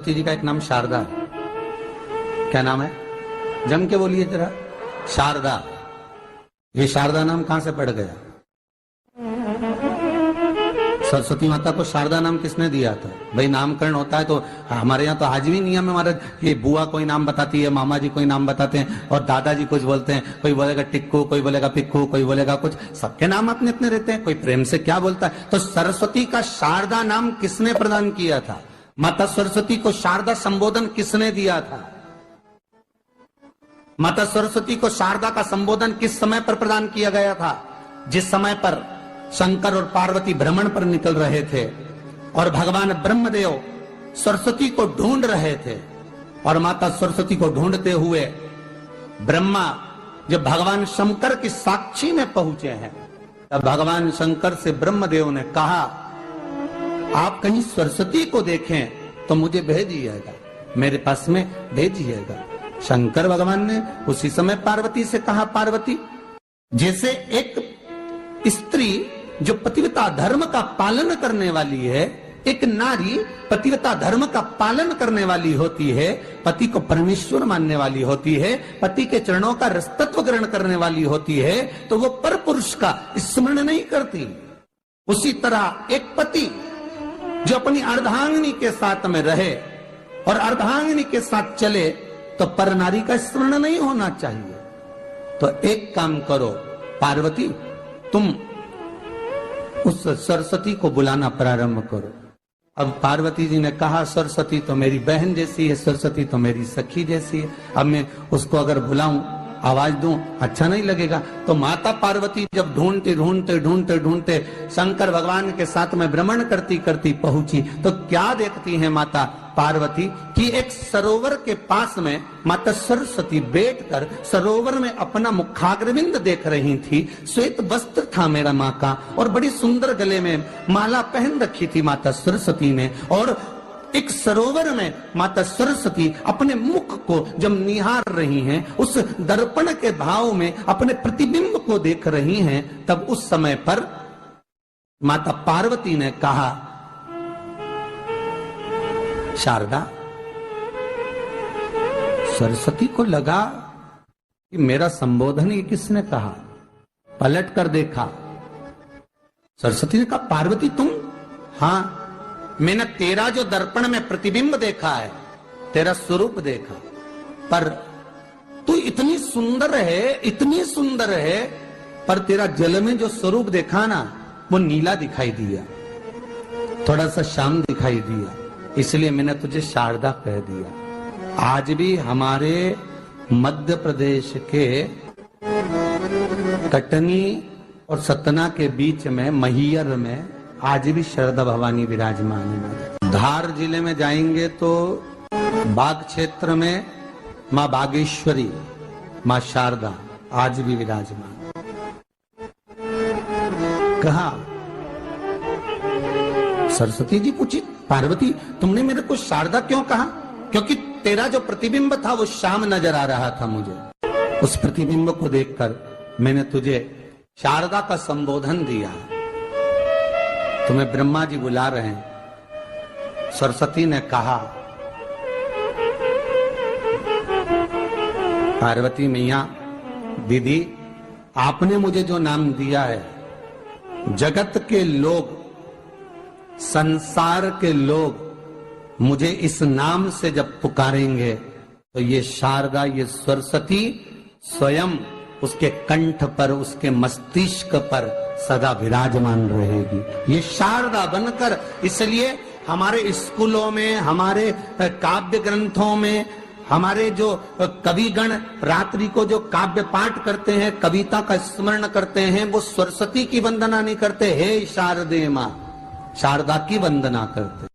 सरस्वती जी का एक नाम शारदा है। क्या नाम है? जम के बोलिए जरा। शारदा। ये शारदा नाम कहां से पड़ गया? सरस्वती माता को शारदा नाम किसने दिया था? भाई नामकरण होता है तो हमारे यहाँ तो आज भी नियम है हमारा, ये बुआ कोई नाम बताती है, मामा जी कोई नाम बताते हैं और दादाजी कुछ बोलते हैं, कोई बोलेगा टिक्कू, कोई बोलेगा पिक्कू, कोई बोलेगा कुछ, सबके नाम अपने अपने रहते हैं, कोई प्रेम से क्या बोलता है। तो सरस्वती का शारदा नाम किसने प्रदान किया था? माता सरस्वती को शारदा संबोधन किसने दिया था? माता सरस्वती को शारदा का संबोधन किस समय पर प्रदान किया गया था? जिस समय पर शंकर और पार्वती भ्रमण पर निकल रहे थे और भगवान ब्रह्मदेव सरस्वती को ढूंढ रहे थे, और माता सरस्वती को ढूंढते हुए ब्रह्मा जब भगवान शंकर की साक्षी में पहुंचे हैं, तब भगवान शंकर से ब्रह्मदेव ने कहा, आप कहीं सरस्वती को देखें तो मुझे भेजिएगा, मेरे पास में भेजिएगा। शंकर भगवान ने उसी समय पार्वती से कहा, पार्वती, जैसे एक स्त्री जो पतिव्रता धर्म का पालन करने वाली है, एक नारी पतिव्रता धर्म का पालन करने वाली होती है, पति को परमेश्वर मानने वाली होती है, पति के चरणों का रसतत्व ग्रहण करने वाली होती है, तो वो पर पुरुष का स्मरण नहीं करती। उसी तरह एक पति जो अपनी अर्धांगिनी के साथ में रहे और अर्धांगिनी के साथ चले, तो पर नारी का स्मरण नहीं होना चाहिए। तो एक काम करो पार्वती, तुम उस सरस्वती को बुलाना प्रारंभ करो। अब पार्वती जी ने कहा, सरस्वती तो मेरी बहन जैसी है, सरस्वती तो मेरी सखी जैसी है, अब मैं उसको अगर बुलाऊं, आवाज दूं, अच्छा नहीं लगेगा। तो माता पार्वती जब ढूंढते ढूंढते ढूंढते ढूंढते शंकर भगवान के साथ में भ्रमण करती करती पहुंची, तो क्या देखती है माता पार्वती कि एक सरोवर के पास में माता सरस्वती बैठकर सरोवर में अपना मुखाग्रविंद देख रही थी। श्वेत वस्त्र था मेरा माँ का, और बड़ी सुंदर गले में माला पहन रखी थी माता सरस्वती ने, और एक सरोवर में माता सरस्वती अपने मुख को जब निहार रही हैं, उस दर्पण के भाव में अपने प्रतिबिंब को देख रही हैं, तब उस समय पर माता पार्वती ने कहा, शारदा, सरस्वती को लगा कि मेरा संबोधन ये किसने कहा। पलट कर देखा, सरस्वती ने कहा, पार्वती तुम? हाँ, मैंने तेरा जो दर्पण में प्रतिबिंब देखा है, तेरा स्वरूप देखा, पर तू इतनी सुंदर है, इतनी सुंदर है, पर तेरा जल में जो स्वरूप देखा ना, वो नीला दिखाई दिया, थोड़ा सा श्याम दिखाई दिया, इसलिए मैंने तुझे शारदा कह दिया। आज भी हमारे मध्य प्रदेश के कटनी और सतना के बीच में मैहर में आज भी शारदा भवानी विराजमान है। धार जिले में जाएंगे तो बाग क्षेत्र में माँ बागेश्वरी, माँ शारदा आज भी विराजमान। कहा, सरस्वती जी पूछी, पार्वती तुमने मेरे को शारदा क्यों कहा? क्योंकि तेरा जो प्रतिबिंब था वो श्याम नजर आ रहा था मुझे, उस प्रतिबिंब को देखकर मैंने तुझे शारदा का संबोधन दिया। तुम्हें ब्रह्मा जी बुला रहे हैं। सरस्वती ने कहा, पार्वती मैया, दीदी, आपने मुझे जो नाम दिया है, जगत के लोग, संसार के लोग मुझे इस नाम से जब पुकारेंगे, तो ये शारदा, ये सरस्वती स्वयं उसके कंठ पर, उसके मस्तिष्क पर सदा विराजमान रहेगी, ये शारदा बनकर। इसलिए हमारे स्कूलों में, हमारे काव्य ग्रंथों में, हमारे जो कविगण रात्रि को जो काव्य पाठ करते हैं, कविता का स्मरण करते हैं, वो सरस्वती की वंदना नहीं करते, हे शारदे मां, शारदा की वंदना करते।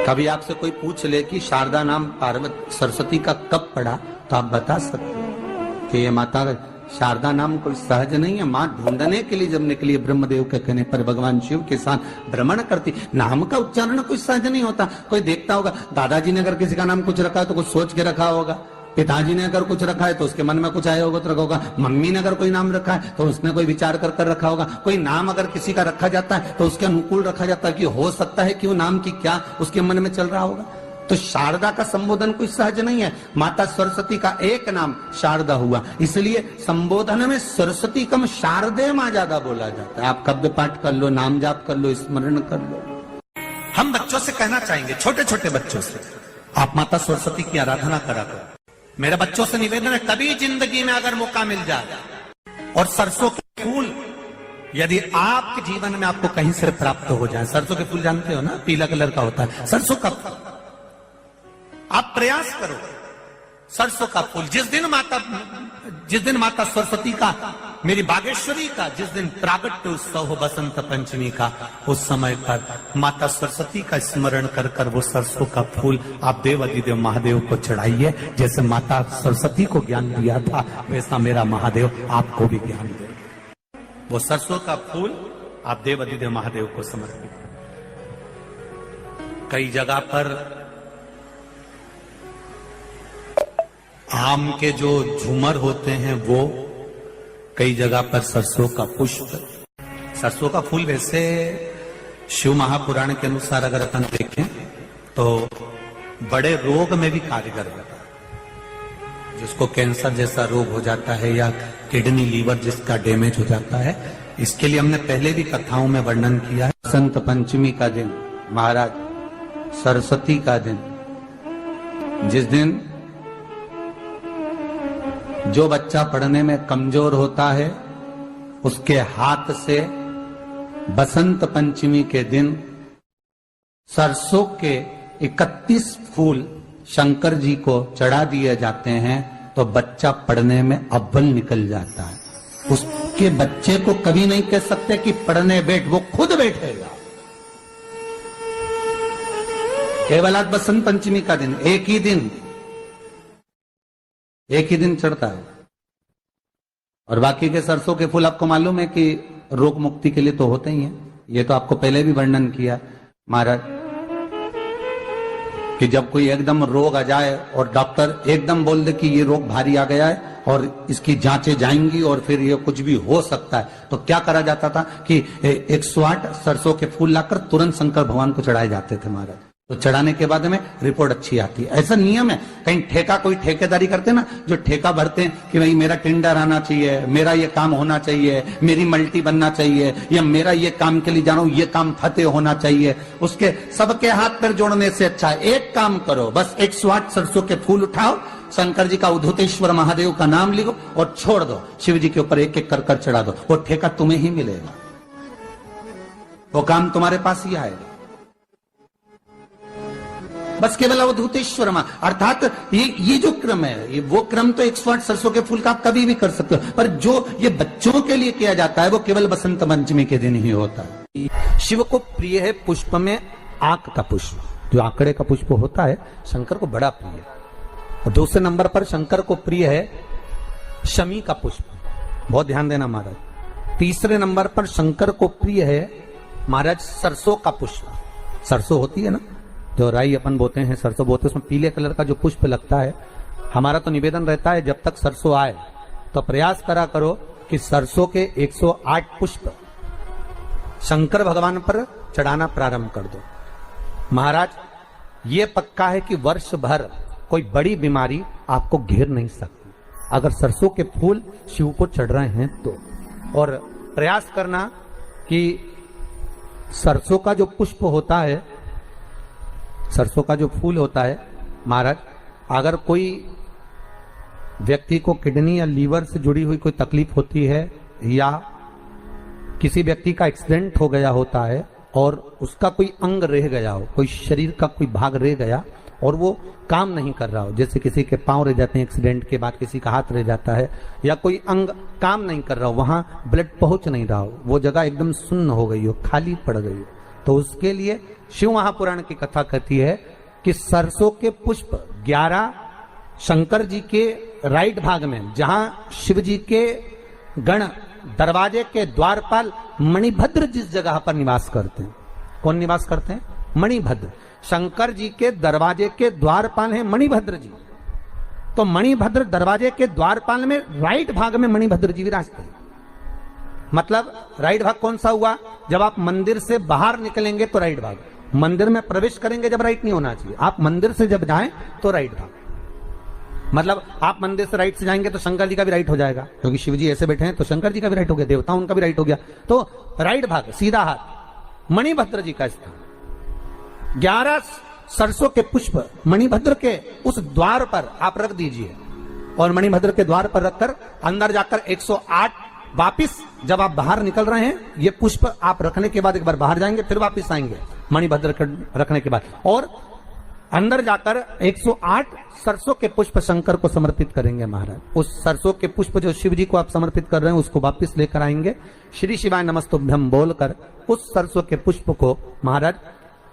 कभी आपसे कोई पूछ ले कि शारदा नाम पार्वती सरस्वती का कब पड़ा, तो आप बता सकते हैं कि ये माता शारदा नाम कोई सहज नहीं है। माँ ढूंढने के लिए जब निकली ब्रह्मदेव के कहने पर भगवान शिव के साथ भ्रमण करती, नाम का उच्चारण कोई सहज नहीं होता। कोई देखता होगा, दादाजी ने अगर किसी का नाम कुछ रखा है तो कुछ सोच के रखा होगा, पिताजी ने अगर कुछ रखा है तो उसके मन में कुछ आया होगा तो रखा होगा, मम्मी ने अगर कोई नाम रखा है तो उसने कोई विचार कर कर रखा होगा। कोई नाम अगर किसी का रखा जाता है तो उसके अनुकूल रखा जाता है कि हो सकता है कि वो नाम की क्या उसके मन में चल रहा होगा। तो शारदा का संबोधन कोई सहज नहीं है। माता सरस्वती का एक नाम शारदा हुआ, इसलिए संबोधन में सरस्वती कम शारदे मां ज्यादा बोला जाता है। आप काव्य पाठ कर लो, नाम जाप कर लो, स्मरण कर लो। हम बच्चों से कहना चाहेंगे, छोटे छोटे बच्चों से, आप माता सरस्वती की आराधना करा करो। मेरे बच्चों से निवेदन है, कभी जिंदगी में अगर मौका मिल जाए और सरसों के फूल यदि आपके जीवन में आपको कहीं से प्राप्त हो जाए, सरसों के फूल जानते हो ना, पीला कलर का होता है सरसों का, आप प्रयास करो सरसों का फूल। जिस दिन माता सरस्वती का, मेरी बागेश्वरी का जिस दिन प्रागट्य उत्सव हो बसंत पंचमी का, उस समय पर माता सरस्वती का स्मरण कर कर वो सरसों का फूल आप देव अधिदेव महादेव को चढ़ाइए। जैसे माता सरस्वती को ज्ञान दिया था वैसा मेरा महादेव आपको भी ज्ञान दे। वो सरसों का फूल आप देव अधिदेव महादेव को समर्पित। कई जगह पर आम के जो झूमर होते हैं वो, कई जगह पर सरसों का पुष्प, सरसों का फूल वैसे शिव महापुराण के अनुसार अगर अपन देखें तो बड़े रोग में भी कारगर होता है। जिसको कैंसर जैसा रोग हो जाता है या किडनी लीवर जिसका डैमेज हो जाता है, इसके लिए हमने पहले भी कथाओं में वर्णन किया है। बसंत पंचमी का दिन, महाराज सरस्वती का दिन, जिस दिन जो बच्चा पढ़ने में कमजोर होता है उसके हाथ से बसंत पंचमी के दिन सरसों के 31 फूल शंकर जी को चढ़ा दिए जाते हैं तो बच्चा पढ़ने में अव्वल निकल जाता है। उसके बच्चे को कभी नहीं कह सकते कि पढ़ने बैठ, वो खुद बैठेगा। केवल आज बसंत पंचमी का दिन, एक ही दिन चढ़ता है। और बाकी के सरसों के फूल आपको मालूम है कि रोग मुक्ति के लिए तो होते ही हैं। ये तो आपको पहले भी वर्णन किया महाराज कि जब कोई एकदम रोग आ जाए और डॉक्टर एकदम बोल दे कि ये रोग भारी आ गया है और इसकी जांचें जाएंगी और फिर ये कुछ भी हो सकता है, तो क्या करा जाता था कि 108 सरसों के फूल लाकर तुरंत शंकर भगवान को चढ़ाए जाते थे महाराज। तो चढ़ाने के बाद में रिपोर्ट अच्छी आती है। ऐसा नियम है। कहीं ठेका, कोई ठेकेदारी करते ना, जो ठेका भरते हैं कि भाई मेरा टेंडर आना चाहिए, मेरा ये काम होना चाहिए, मेरी मल्टी बनना चाहिए, या मेरा ये काम के लिए जा रहा हूं, ये काम फतेह होना चाहिए, उसके सबके हाथ पैर जोड़ने से अच्छा है एक काम करो, बस 108 सरसों के फूल उठाओ, शंकर जी का उद्धतेश्वर महादेव का नाम लिखो और छोड़ दो, शिव जी के ऊपर एक एक कर चढ़ा दो, वो ठेका तुम्हें ही मिलेगा, वो काम तुम्हारे पास ही आएगा। बस केवल अवधूतेश्वर मां, अर्थात ये जो क्रम है, ये वो क्रम तो 108 सरसों के फूल का आप कभी भी कर सकते हो, पर जो ये बच्चों के लिए किया जाता है वो केवल बसंत पंचमी के दिन ही होता है। शिव को प्रिय है पुष्प में आक का पुष्प, जो आंकड़े का पुष्प होता है शंकर को बड़ा प्रिय है। और दूसरे नंबर पर शंकर को प्रिय है शमी का पुष्प, बहुत ध्यान देना महाराज। तीसरे नंबर पर शंकर को प्रिय है महाराज सरसों का पुष्प। सरसों होती है ना, जो राई अपन बोते हैं, सरसों बोते हैं, उसमें पीले कलर का जो पुष्प लगता है। हमारा तो निवेदन रहता है जब तक सरसों आए तो प्रयास करा करो कि सरसों के 108 पुष्प शंकर भगवान पर चढ़ाना प्रारंभ कर दो। महाराज ये पक्का है कि वर्ष भर कोई बड़ी बीमारी आपको घेर नहीं सकती अगर सरसों के फूल शिव को चढ़ रहे हैं तो। और प्रयास करना कि सरसों का जो पुष्प होता है, सरसों का जो फूल होता है महाराज, अगर कोई व्यक्ति को किडनी या लीवर से जुड़ी हुई कोई तकलीफ होती है या किसी व्यक्ति का एक्सीडेंट हो गया होता है और उसका कोई अंग रह गया हो, कोई शरीर का कोई भाग रह गया और वो काम नहीं कर रहा हो, जैसे किसी के पांव रह जाते हैं एक्सीडेंट के बाद, किसी का हाथ रह जाता है, या कोई अंग काम नहीं कर रहा हो, वहां ब्लड पहुंच नहीं रहा हो, वो जगह एकदम सुन्न हो गई हो, खाली पड़ गई हो, तो उसके लिए शिव महापुराण की कथा कहती है कि सरसों के पुष्प 11 शंकर जी के राइट भाग में, जहां शिव जी के गण दरवाजे के द्वारपाल मणिभद्र जिस जगह पर निवास करते हैं, कौन निवास करते हैं? मणिभद्र। शंकर जी के दरवाजे के द्वारपाल हैं मणिभद्र जी। तो मणिभद्र दरवाजे के द्वारपाल में राइट भाग में मणिभद्र जी विराजते हैं। मतलब राइट भाग कौन सा हुआ? जब आप मंदिर से बाहर निकलेंगे तो राइट भाग, मंदिर में प्रवेश करेंगे जब राइट नहीं होना चाहिए, आप मंदिर से जब जाएं तो राइट भाग। मतलब आप मंदिर से राइट से जाएंगे तो शंकर जी का भी राइट हो जाएगा, क्योंकि शिव जी ऐसे बैठे हैं तो शंकर जी का भी राइट हो गया, देवता उनका भी राइट हो गया। तो राइट भाग सीधा हाथ मणिभद्र जी का स्थान। 11 सरसों के पुष्प मणिभद्र के उस द्वार पर आप रख दीजिए, और मणिभद्र के द्वार पर रखकर अंदर जाकर 108 वापिस जब आप बाहर निकल रहे हैं, ये पुष्प आप रखने के बाद एक बार बाहर जाएंगे, फिर वापिस आएंगे मणिभद्र रखने के बाद, और अंदर जाकर 108 सरसों के पुष्प शंकर को समर्पित करेंगे महाराज। उस सरसों के पुष्प जो शिव जी को आप समर्पित कर रहे हैं उसको वापिस लेकर आएंगे, श्री शिवाय नमस्तुभ्यम बोलकर उस सरसों के पुष्प को महाराज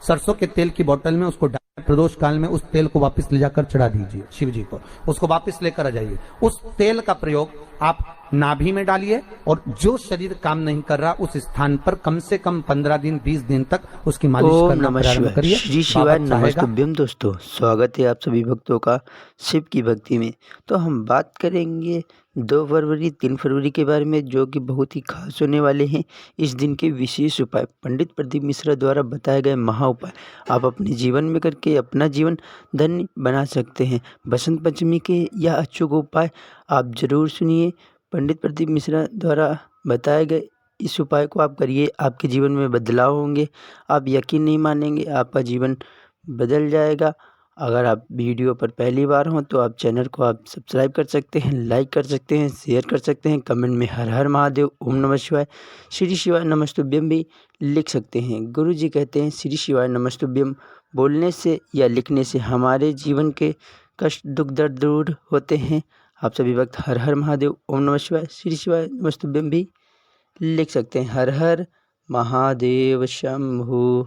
सरसों के तेल की बोतल में उसको प्रदोष काल में उस तेल को वापस ले जाकर चढ़ा दीजिए शिव जी को, उसको वापस लेकर आ जाइए। उस तेल का प्रयोग आप नाभि में डालिए, और जो शरीर काम नहीं कर रहा उस स्थान पर कम से कम 15 दिन 20 दिन तक उसकी मालिश करना प्रारंभ करिए। श्री शिवाय नमस्तुभ्यम। दोस्तों स्वागत है आप सभी भक्तों का शिव की भक्ति में। तो हम बात करेंगे 2 फरवरी 3 फरवरी के बारे में, जो कि बहुत ही खास होने वाले हैं। इस दिन के विशेष उपाय पंडित प्रदीप मिश्रा द्वारा बताए गए महा उपाय आप अपने जीवन में करके अपना जीवन धन्य बना सकते हैं। बसंत पंचमी के यह अचूक उपाय आप जरूर सुनिए। पंडित प्रदीप मिश्रा द्वारा बताए गए इस उपाय को आप करिए, आपके जीवन में बदलाव होंगे। आप यकीन नहीं मानेंगे, आपका जीवन बदल जाएगा। अगर आप वीडियो पर पहली बार हों तो आप चैनल को आप सब्सक्राइब कर सकते हैं, लाइक कर सकते हैं, शेयर कर सकते हैं, कमेंट में हर हर महादेव, ओम नमः शिवाय, श्री शिवाय नमस्तुभ्यम भी लिख सकते हैं। गुरु जी कहते हैं श्री शिवाय नमस्तुभ्यम बोलने से या लिखने से हमारे जीवन के कष्ट दुख दर्द दूर होते हैं। आप सभी वक्त हर हर महादेव, ओम नमः शिवाय, श्री शिवाय नमस्तुभ्यम भी लिख सकते हैं। हर हर महादेव शंभु।